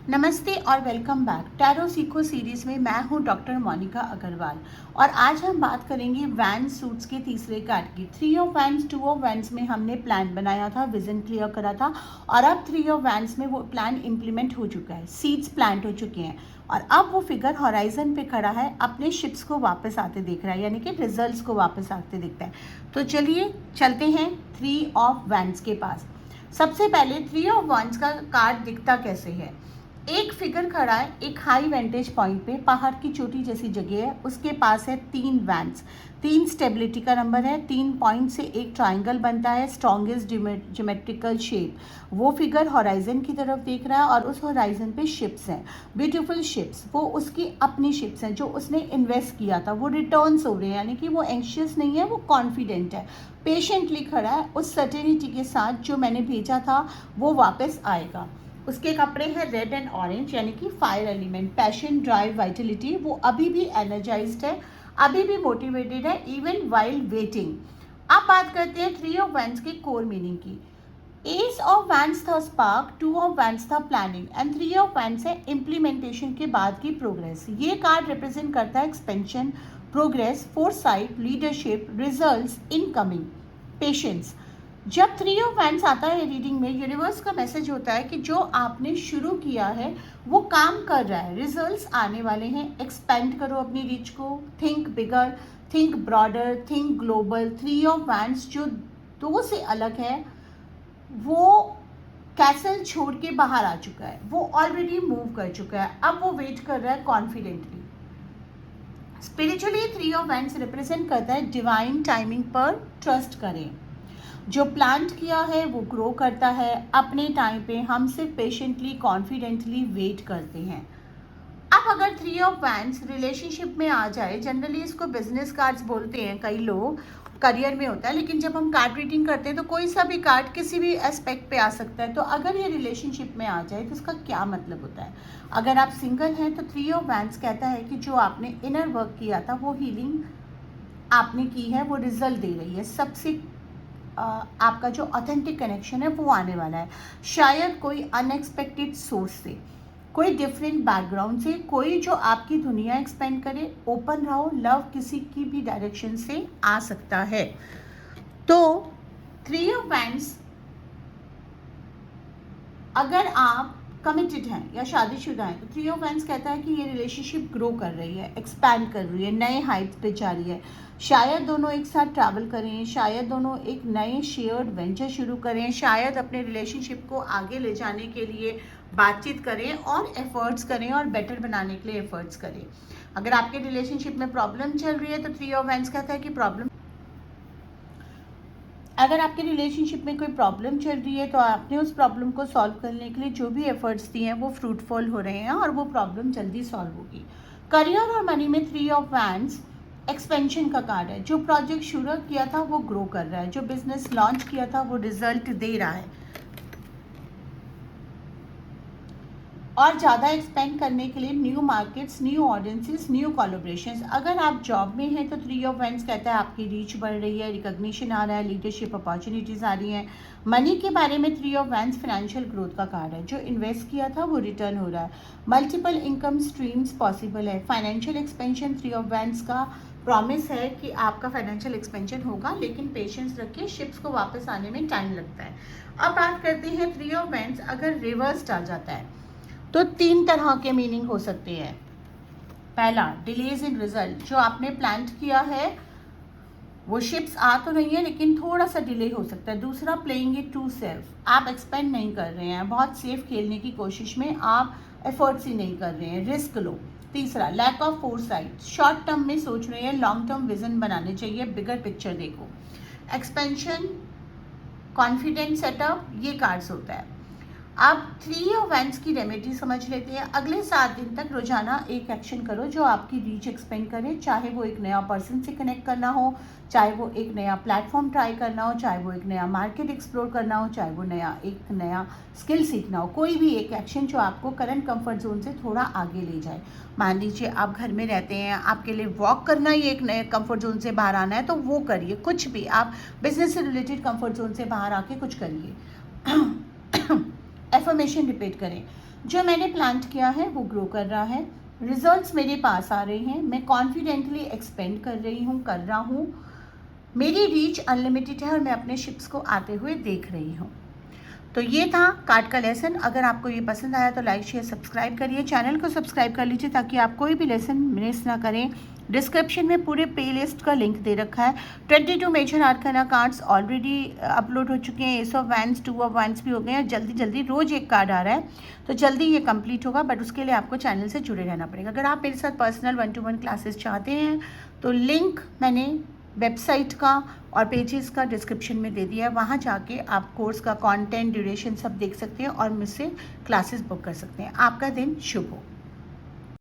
नमस्ते और welcome back. Tarot सीखो सीरीज में मैं हूं डॉक्टर मोनिका अग्रवाल और आज हम बात करेंगे वैंस सूट्स के तीसरे कार्ड की। 3 ऑफ वैंस 2 ऑफ वैंस में हमने प्लान बनाया था, विजन क्लियर करा था और अब 3 ऑफ वैंस में वो प्लान इम्प्लीमेंट हो चुका है, सीड्स प्लांट हो चुके हैं और अब वो फिगर हॉराइजन पे खड़ा है, अपने शिप्स को वापस आते देख रहा है, यानी कि रिजल्ट्स को वापस आते दिखता है। तो चलिए चलते हैं 3 ऑफ वैंस के पास। सबसे पहले 3 ऑफ वैंस का कार्ड दिखता कैसे है। एक फिगर खड़ा है एक हाई वेंटेज पॉइंट पे, पहाड़ की चोटी जैसी जगह है, उसके पास है 3 वैंस, 3 स्टेबिलिटी का नंबर है, 3 पॉइंट से एक ट्राइंगल बनता है, स्ट्रॉन्गेस्ट ज्योमेट्रिकल शेप। वो फिगर हॉराइजन की तरफ देख रहा है और उस हॉराइजन पे शिप्स हैं, ब्यूटीफुल शिप्स। वो उसकी अपनी शिप्स हैं जो उसने इन्वेस्ट किया था, वो रिटर्न्स हो रहे हैं, यानी कि वो एंशियस नहीं है, वो कॉन्फिडेंट है, पेशेंटली खड़ा है उस सर्टेनिटी के साथ जो मैंने भेजा था वो वापस आएगा। उसके कपड़े हैं रेड एंड ऑरेंज, यानी कि fire element, passion, drive, Vitality. वो अभी भी एनर्जाइज्ड है, अभी भी मोटिवेटेड है, इवन वाइल वेटिंग। अब बात करते हैं 3 ऑफ वैंस की कोर मीनिंग की। एस ऑफ वैंस था स्पार्क, 2 ऑफ वैंस था प्लानिंग एंड 3 ऑफ वैंस है इम्प्लीमेंटेशन के बाद की प्रोग्रेस। ये कार्ड रिप्रेजेंट करता है expansion, progress, foresight, leadership, results, incoming, patience. जब 3 ऑफ वैंस आता है रीडिंग में, यूनिवर्स का मैसेज होता है कि जो आपने शुरू किया है वो काम कर रहा है, रिजल्ट्स आने वाले हैं, एक्सपेंड करो अपनी रीच को, think bigger, think broader, think global. 3 of vents जो 2 से अलग है, वो कैसल छोड़ के बाहर आ चुका है, वो ऑलरेडी मूव कर चुका है, अब वो वेट कर रहा है confidently. Spiritually 3 of vents represent करता है डिवाइन टाइमिंग पर ट्रस्ट करें। जो प्लांट किया है वो ग्रो करता है अपने टाइम पे, हम सिर्फ पेशेंटली कॉन्फिडेंटली वेट करते हैं। अब अगर 3 ऑफ वैंस रिलेशनशिप में आ जाए, जनरली इसको बिजनेस कार्ड्स बोलते हैं कई लोग, करियर में होता है, लेकिन जब हम कार्ड रीडिंग करते हैं तो कोई सा भी कार्ड किसी भी एस्पेक्ट पे आ सकता है। तो अगर ये रिलेशनशिप में आ जाए तो इसका क्या मतलब होता है। अगर आप सिंगल हैं तो 3 ऑफ वैंस कहता है कि जो आपने इनर वर्क किया था, वो हीलिंग आपने की है, वो रिजल्ट दे रही है, सबसे आपका जो ऑथेंटिक कनेक्शन है वो आने वाला है, शायद कोई अनएक्सपेक्टेड सोर्स से, कोई डिफरेंट बैकग्राउंड से, कोई जो आपकी दुनिया एक्सपेंड करे। ओपन रहो, लव किसी की भी डायरेक्शन से आ सकता है। तो 3 ऑफ वैंस, अगर आप कमिटेड हैं या शादीशुदा हैं तो 3 ऑफ वैंस कहता है कि ये रिलेशनशिप ग्रो कर रही है, एक्सपैंड कर रही है, नए हाइट्स पे जा रही है। शायद दोनों एक साथ ट्रैवल करें, शायद दोनों एक नए शेयर्ड वेंचर शुरू करें, शायद अपने रिलेशनशिप को आगे ले जाने के लिए बातचीत करें और एफर्ट्स करें और बेटर बनाने के लिए एफर्ट्स करें। अगर आपके रिलेशनशिप में प्रॉब्लम चल रही है तो 3 ऑफ वैंस कहता है कि अगर आपके रिलेशनशिप में कोई प्रॉब्लम चल रही है तो आपने उस प्रॉब्लम को सॉल्व करने के लिए जो भी एफर्ट्स दिए हैं वो फ्रूटफुल हो रहे हैं और वो प्रॉब्लम जल्दी सॉल्व होगी। करियर और मनी में 3 ऑफ वैंस एक्सपेंशन का कार्ड है। जो प्रोजेक्ट शुरू किया था वो ग्रो कर रहा है, जो बिजनेस लॉन्च किया था वो रिजल्ट दे रहा है और ज़्यादा एक्सपेंड करने के लिए new markets, new audiences, new collaborations. अगर आप जॉब में हैं तो 3 ऑफ वैंस कहता है आपकी रीच बढ़ रही है, रिकॉग्निशन आ रहा है, लीडरशिप अपॉर्चुनिटीज़ आ रही हैं। मनी के बारे में 3 ऑफ वैंस फाइनेंशियल ग्रोथ का कार्ड है, जो इन्वेस्ट किया था वो रिटर्न हो रहा है, मल्टीपल इनकम स्ट्रीम्स पॉसिबल है। फाइनेंशियल एक्सपेंशन 3 ऑफ वैंस का प्रॉमिस है कि आपका फाइनेंशियल एक्सपेंशन होगा, लेकिन पेशेंस रखिए, शिप्स को वापस आने में टाइम लगता है। अब बात करते हैं 3 ऑफ वैंस अगर रिवर्स आ जाता है तो 3 तरह के मीनिंग हो सकते हैं। पहला, डिलेज इन रिजल्ट, जो आपने प्लान किया है वो शिप्स आ तो रही है लेकिन थोड़ा सा डिले हो सकता है। दूसरा, प्लेइंग इट टू सेफ, आप एक्सपेंड नहीं कर रहे हैं, बहुत सेफ खेलने की कोशिश में आप एफर्ट्स ही नहीं कर रहे हैं, रिस्क लो। तीसरा, lack of foresight, short term में सोच रहे हैं, लॉन्ग टर्म विजन बनाने चाहिए, बिगर पिक्चर देखो। एक्सपेंशन, कॉन्फिडेंट सेटअप, ये कार्ड्स होता है। अब 3 ऑफ वैंस की रेमेडी समझ लेते हैं। अगले 7 दिन तक रोजाना एक एक्शन करो जो आपकी रीच एक्सपेंड करे, चाहे वो एक नया पर्सन से कनेक्ट करना हो, चाहे वो एक नया प्लेटफॉर्म ट्राई करना हो, चाहे वो एक नया मार्केट एक्सप्लोर करना हो, चाहे वो एक नया स्किल सीखना हो। कोई भी एक एक्शन जो आपको करंट कंफर्ट जोन से थोड़ा आगे ले जाए। मान लीजिए आप घर में रहते हैं, आपके लिए वॉक करना ही एक नए कंफर्ट जोन से बाहर आना है तो वो करिए। कुछ भी आप बिजनेस से रिलेटेड कंफर्ट जोन से बाहर आके कुछ करिए। एफर्मेशन रिपीट करें, जो मैंने प्लांट किया है वो ग्रो कर रहा है, रिजल्ट्स मेरे पास आ रहे हैं, मैं कॉन्फिडेंटली एक्सपेंड कर रहा हूँ, मेरी रीच अनलिमिटेड है और मैं अपने शिप्स को आते हुए देख रही हूँ। तो ये था कार्ड का लेसन। अगर आपको ये पसंद आया तो लाइक शेयर सब्सक्राइब करिए, चैनल को सब्सक्राइब कर लीजिए ताकि आप कोई भी लेसन मिस ना करें। डिस्क्रिप्शन में पूरे प्लेलिस्ट का लिंक दे रखा है। 22 major arcana cards already upload हो चुके हैं, ace of wands, 2 of wands भी हो गए हैं। जल्दी जल्दी रोज़ एक कार्ड आ रहा है, तो जल्दी ये कंप्लीट होगा, बट उसके लिए आपको चैनल से जुड़े रहना पड़ेगा। अगर आप मेरे साथ पर्सनल 1-to-1 क्लासेस चाहते हैं तो लिंक मैंने वेबसाइट का और पेजेस का डिस्क्रिप्शन में दे दिया है, वहाँ जाके आप कोर्स का कंटेंट, ड्यूरेशन सब देख सकते हैं और मुझसे क्लासेस बुक कर सकते हैं। आपका दिन शुभ हो।